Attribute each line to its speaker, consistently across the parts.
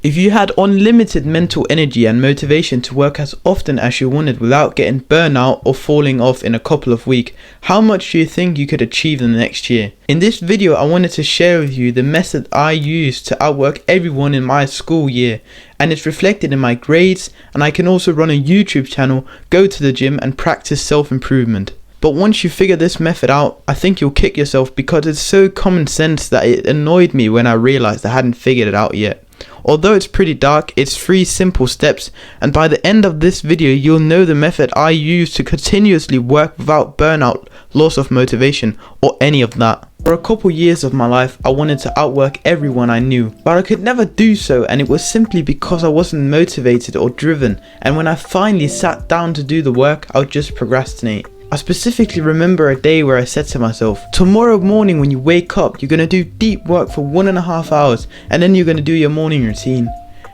Speaker 1: If you had unlimited mental energy and motivation to work as often as you wanted without getting burnout or falling off in a couple of weeks, how much do you think you could achieve in the next year? In this video, I wanted to share with you the method I used to outwork everyone in my school year, and it's reflected in my grades, and I can also run a YouTube channel, go to the gym and practice self-improvement. But once you figure this method out, I think you'll kick yourself because it's so common sense that it annoyed me when I realized I hadn't figured it out yet. Although it's pretty dark, it's 3 simple steps, and by the end of this video you'll know the method I use to continuously work without burnout, loss of motivation, or any of that. For a couple years of my life I wanted to outwork everyone I knew, but I could never do so, and it was simply because I wasn't motivated or driven, and when I finally sat down to do the work I would just procrastinate. I specifically remember a day where I said to myself, tomorrow morning when you wake up you're going to do deep work for 1.5 hours and then you're going to do your morning routine.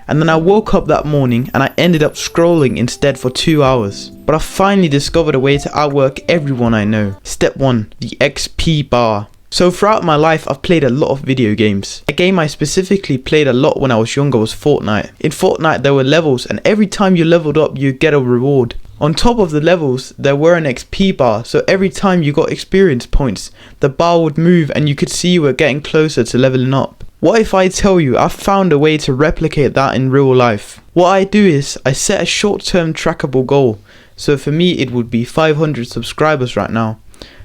Speaker 1: And then I woke up that morning and I ended up scrolling instead for 2 hours. But I finally discovered a way to outwork everyone I know. Step 1. The XP bar. So throughout my life I've played a lot of video games. A game I specifically played a lot when I was younger was Fortnite. In Fortnite there were levels, and every time you leveled up you get a reward. On top of the levels there were an XP bar, so every time you got experience points the bar would move and you could see you were getting closer to leveling up. What if I tell you I've found a way to replicate that in real life? What I do is I set a short-term trackable goal. So for me it would be 500 subscribers right now.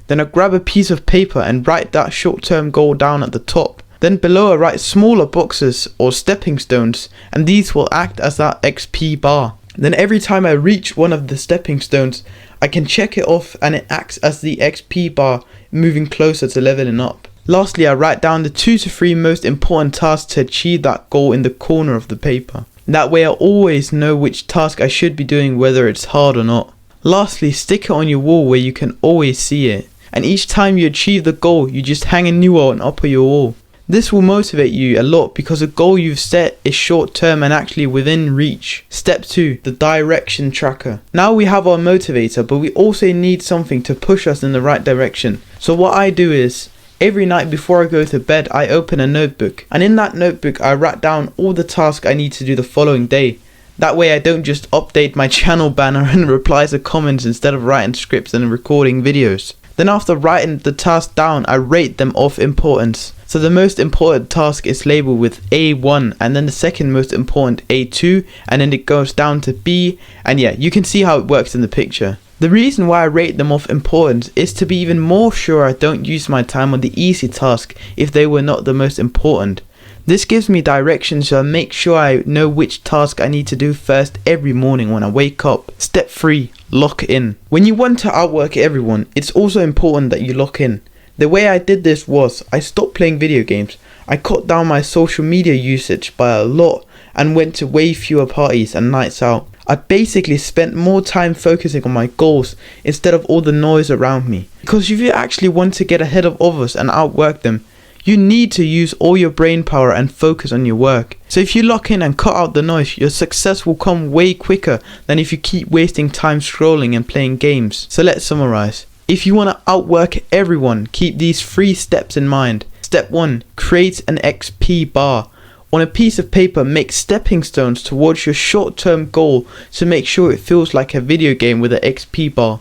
Speaker 1: Then I grab a piece of paper and write that short-term goal down at the top. Then below I write smaller boxes or stepping stones, and these will act as that XP bar. Then every time I reach one of the stepping stones, I can check it off and it acts as the XP bar, moving closer to leveling up. Lastly, I write down the 2 to 3 most important tasks to achieve that goal in the corner of the paper. That way I always know which task I should be doing, whether it's hard or not. Lastly, stick it on your wall where you can always see it. And each time you achieve the goal, you just hang a new one up on your wall. This will motivate you a lot because the goal you've set is short term and actually within reach. Step 2. The direction tracker. Now we have our motivator, but we also need something to push us in the right direction. So what I do is, every night before I go to bed I open a notebook, and in that notebook I write down all the tasks I need to do the following day. That way I don't just update my channel banner and reply to comments instead of writing scripts and recording videos. Then after writing the task down I rate them of importance. So the most important task is labeled with A1, and then the second most important A2, and then it goes down to B, and yeah, you can see how it works in the picture. The reason why I rate them of importance is to be even more sure I don't use my time on the easy task if they were not the most important. This gives me direction, so I make sure I know which task I need to do first every morning when I wake up. Step 3. Lock in. When you want to outwork everyone, it's also important that you lock in. The way I did this was, I stopped playing video games, I cut down my social media usage by a lot and went to way fewer parties and nights out. I basically spent more time focusing on my goals instead of all the noise around me. Because if you actually want to get ahead of others and outwork them, you need to use all your brain power and focus on your work. So if you lock in and cut out the noise, your success will come way quicker than if you keep wasting time scrolling and playing games. So let's summarize. If you want to outwork everyone, keep these 3 steps in mind. Step 1. Create an XP bar. On a piece of paper, make stepping stones towards your short-term goal to make sure it feels like a video game with an XP bar.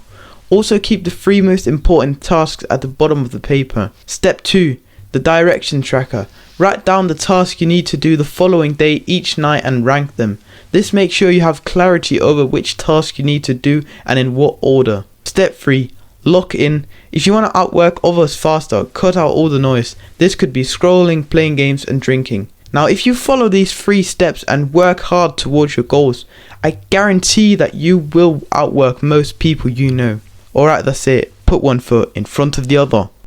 Speaker 1: Also keep the 3 most important tasks at the bottom of the paper. Step 2. The direction tracker. Write down the task you need to do the following day each night and rank them. This makes sure you have clarity over which task you need to do and in what order. Step 3. Lock in. If you want to outwork others faster, cut out all the noise. This could be scrolling, playing games and drinking. Now if you follow these 3 steps and work hard towards your goals, I guarantee that you will outwork most people you know. Alright, that's it. Put one foot in front of the other.